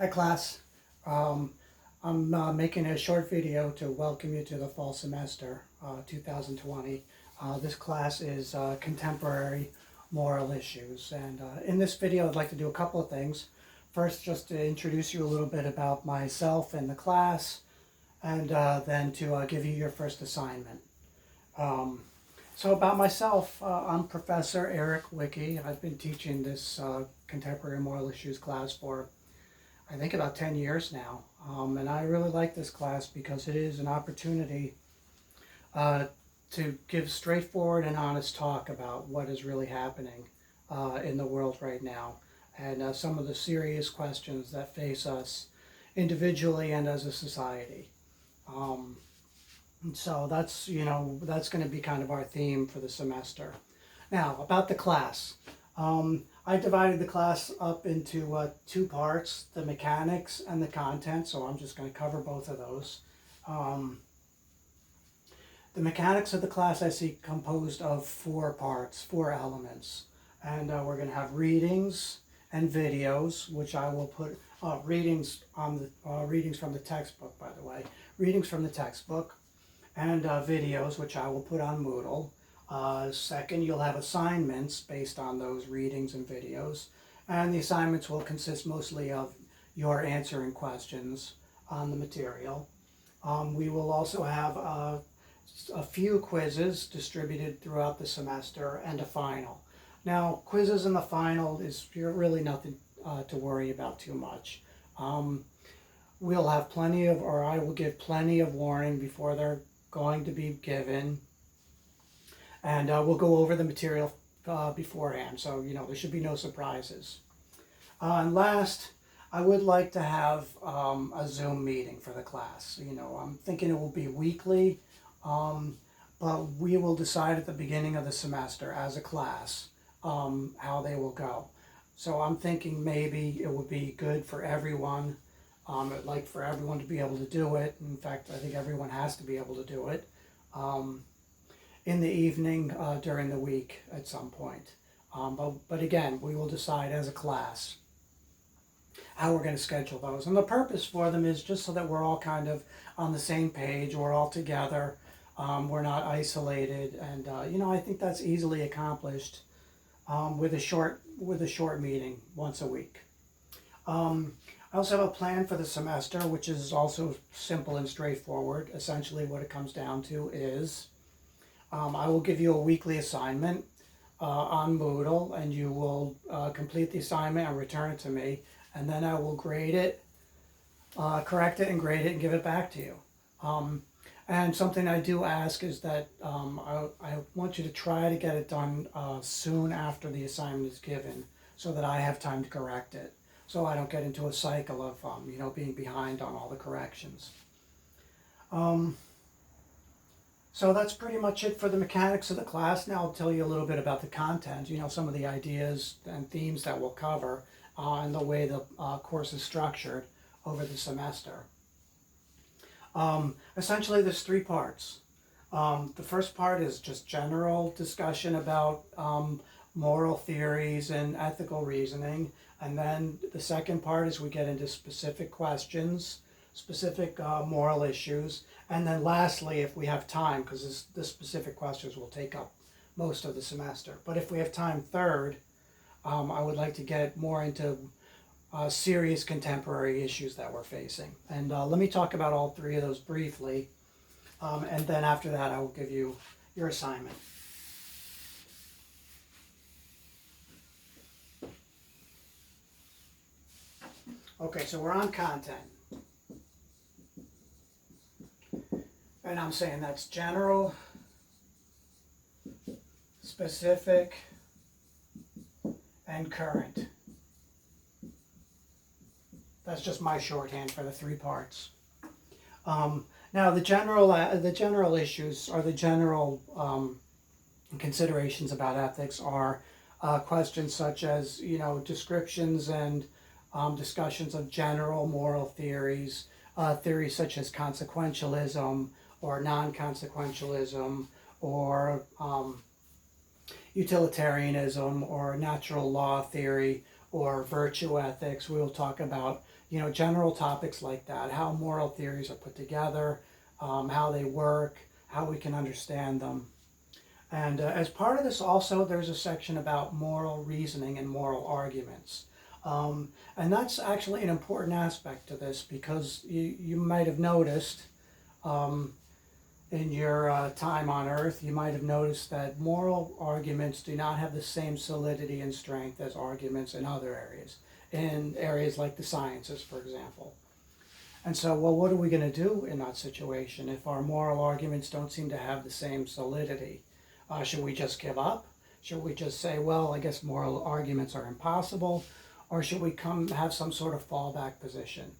Hi class. I'm making a short video to welcome you to the fall semester 2020. This class is contemporary moral issues, and in this video I'd like to do a couple of things. First, just to introduce you a little bit about myself and the class, and then to give you your first assignment. So about myself, I'm Professor Eric Wicke. I've been teaching this contemporary moral issues class for I think about 10 years now. And I really like this class because it is an opportunity to give straightforward and honest talk about what is really happening in the world right now, and some of the serious questions that face us individually and as a society. And so that's going to be kind of our theme for the semester. Now, about the class. I divided the class up into two parts, the mechanics and the content, so I'm just going to cover both of those. The mechanics of the class I see composed of four parts, four elements. And we're going to have readings and videos, which I will put, readings from the textbook, by the way. Readings from the textbook, and videos, which I will put on Moodle. Second, you'll have assignments based on those readings and videos, and the assignments will consist mostly of your answering questions on the material. We will also have a few quizzes distributed throughout the semester and a final. Now, quizzes in the final is really nothing to worry about too much. We'll have plenty of, or I will give plenty of warning before they're going to be given. And we'll go over the material beforehand, so there should be no surprises. And last, I would like to have a Zoom meeting for the class. I'm thinking it will be weekly, but we will decide at the beginning of the semester as a class how they will go. So I'm thinking maybe it would be good for everyone. I'd like for everyone to be able to do it. In fact, I think everyone has to be able to do it. In the evening during the week at some point. But again, we will decide as a class how we're going to schedule those. And the purpose for them is just so that we're all kind of on the same page, we're all together, we're not isolated, and I think that's easily accomplished with a short meeting once a week. I also have a plan for the semester, which is also simple and straightforward. Essentially what it comes down to is I will give you a weekly assignment on Moodle, and you will complete the assignment and return it to me, and then I will grade it, correct it and grade it and give it back to you. And something I do ask is that I want you to try to get it done soon after the assignment is given, so that I have time to correct it, so I don't get into a cycle of being behind on all the corrections. So that's pretty much it for the mechanics of the class. Now I'll tell you a little bit about the content, some of the ideas and themes that we'll cover and the way the course is structured over the semester. Essentially there's three parts. The first part is just general discussion about moral theories and ethical reasoning. And then the second part is we get into specific questions, specific moral issues. And then lastly, if we have time, because the specific questions will take up most of the semester, but if we have time, third, I would like to get more into serious contemporary issues that we're facing. And let me talk about all three of those briefly, and then after that I will give you your assignment. Okay, so we're on content. And I'm saying that's general, specific, and current. That's just my shorthand for the three parts. Now the general issues, or the general considerations about ethics, are questions such as descriptions and discussions of general moral theories, theories such as consequentialism or non-consequentialism, or utilitarianism, or natural law theory, or virtue ethics. We will talk about, general topics like that, how moral theories are put together, how they work, how we can understand them. And as part of this also, there's a section about moral reasoning and moral arguments. And that's actually an important aspect to this, because you might have noticed in your time on earth, you might have noticed that moral arguments do not have the same solidity and strength as arguments in other areas, in areas like the sciences, for example. And so, well, what are we going to do in that situation if our moral arguments don't seem to have the same solidity? Should we just give up? Should we just say, well, I guess moral arguments are impossible? Or should we have some sort of fallback position?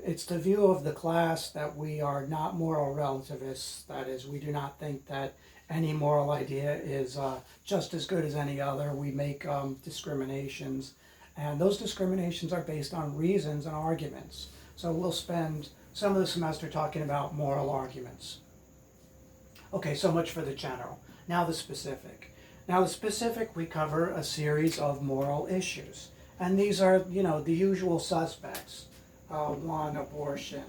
It's the view of the class that we are not moral relativists. That is, we do not think that any moral idea is just as good as any other. We make discriminations, and those discriminations are based on reasons and arguments. So we'll spend some of the semester talking about moral arguments. Okay, so much for the general. Now the specific. Now the specific, we cover a series of moral issues. And these are, the usual suspects. 1, abortion.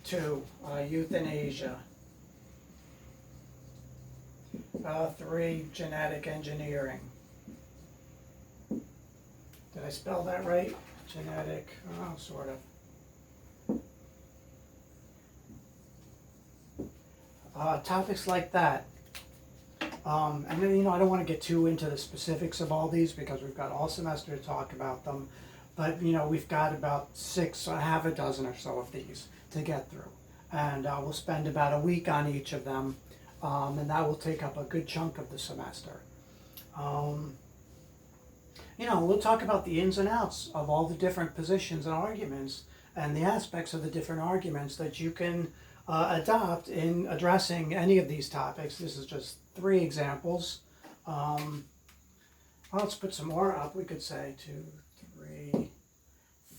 2, euthanasia. 3, genetic engineering. Did I spell that right? Genetic, sort of. Topics like that. And then, I don't want to get too into the specifics of all these because we've got all semester to talk about them. But, we've got about half a dozen or so of these to get through. And we'll spend about a week on each of them. And that will take up a good chunk of the semester. We'll talk about the ins and outs of all the different positions and arguments and the aspects of the different arguments that you can adopt in addressing any of these topics. This is just 3 examples. Let's put some more up. We could say 2, 3,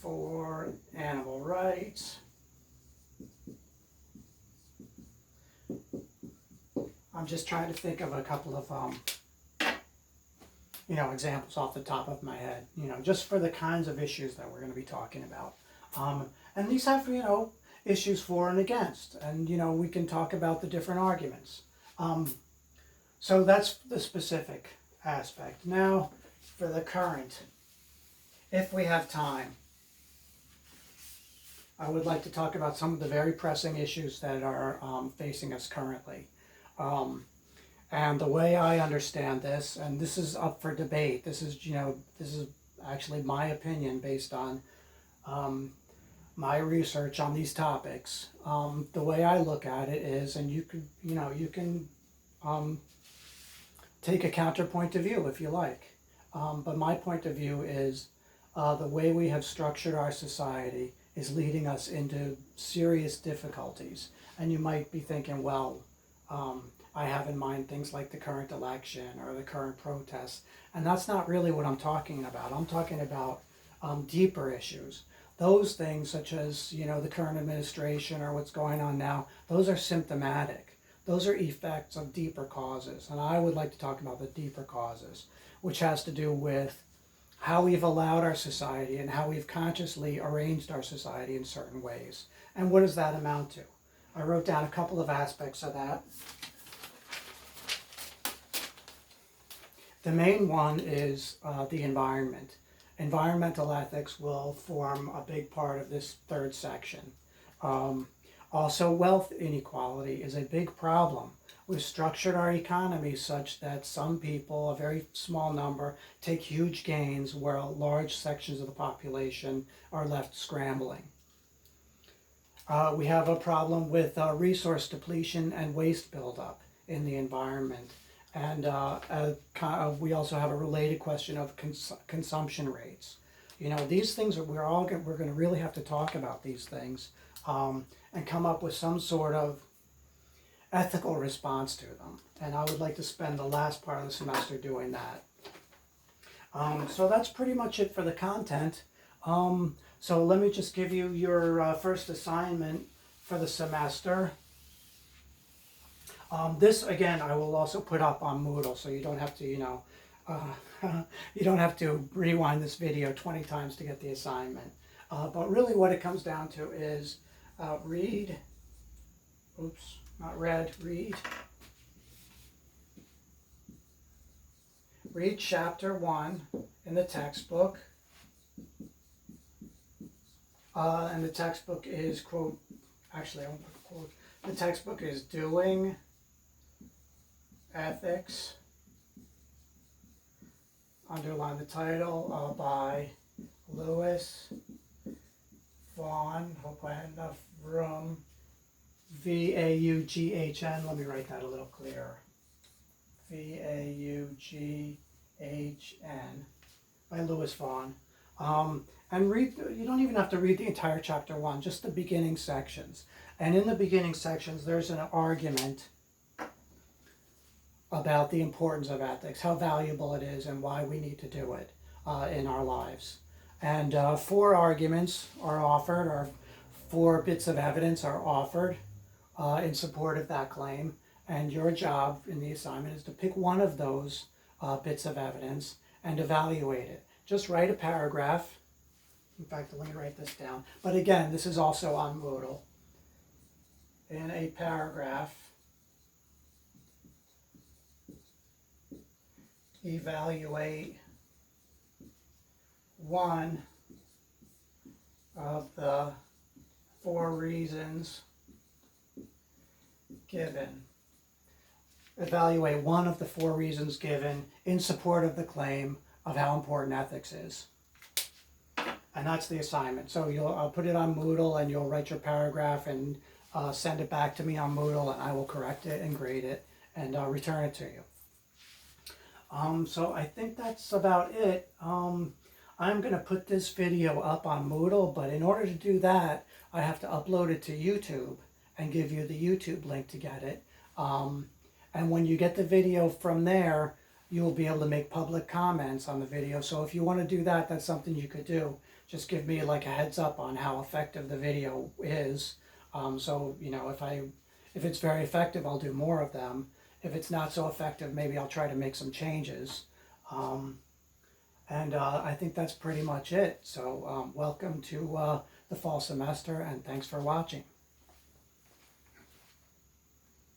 4, animal rights. I'm just trying to think of a couple of examples off the top of my head, just for the kinds of issues that we're going to be talking about. And these have, issues for and against, and, we can talk about the different arguments. So that's the specific aspect. Now, for the current, if we have time, I would like to talk about some of the very pressing issues that are facing us currently. And the way I understand this, and this is up for debate, this is actually my opinion based on my research on these topics. The way I look at it is, and you can take a counterpoint of view if you like. But my point of view is the way we have structured our society is leading us into serious difficulties. And you might be thinking, well, I have in mind things like the current election or the current protests. And that's not really what I'm talking about. I'm talking about deeper issues. Those things, such as, the current administration or what's going on now, those are symptomatic. Those are effects of deeper causes. And I would like to talk about the deeper causes, which has to do with how we've allowed our society and how we've consciously arranged our society in certain ways. And what does that amount to? I wrote down a couple of aspects of that. The main one is the environment. Environmental ethics will form a big part of this 3rd section. Also, wealth inequality is a big problem. We've structured our economy such that some people, a very small number, take huge gains where large sections of the population are left scrambling. We have a problem with resource depletion and waste buildup in the environment. And we also have a related question of consumption rates. These things we're going to really have to talk about these things and come up with some sort of ethical response to them. And I would like to spend the last part of the semester doing that. So that's pretty much it for the content. So let me just give you your first assignment for the semester. This, again, I will also put up on Moodle, so you don't have to, You don't have to rewind this video 20 times to get the assignment. But really what it comes down to is read, oops, not read, read chapter 1 in the textbook. And the textbook is, quote, actually I won't put a quote, the textbook is Doing Ethics, underline the title, by Louis Vaughn, hope I had enough room, Vaughn, let me write that a little clearer, Vaughn, by Louis Vaughn. And read, you don't even have to read the entire chapter 1, just the beginning sections. And in the beginning sections, there's an argument about the importance of ethics, how valuable it is, and why we need to do it in our lives. And 4 arguments are offered, or 4 bits of evidence are offered in support of that claim. And your job in the assignment is to pick one of those bits of evidence and evaluate it. Just write a paragraph. In fact, let me write this down. But again, this is also on Moodle. In a paragraph, evaluate one of the 4 reasons given. Evaluate one of the 4 reasons given in support of the claim of how important ethics is. And that's the assignment. So I'll put it on Moodle, and you'll write your paragraph and send it back to me on Moodle, and I will correct it and grade it and return it to you. So I think that's about it. I'm going to put this video up on Moodle, but in order to do that, I have to upload it to YouTube and give you the YouTube link to get it. And when you get the video from there, you'll be able to make public comments on the video. So if you want to do that, that's something you could do. Just give me like a heads up on how effective the video is. So, you know, if it's very effective, I'll do more of them. If it's not so effective, maybe I'll try to make some changes. And I think that's pretty much it. So welcome to the fall semester, and thanks for watching.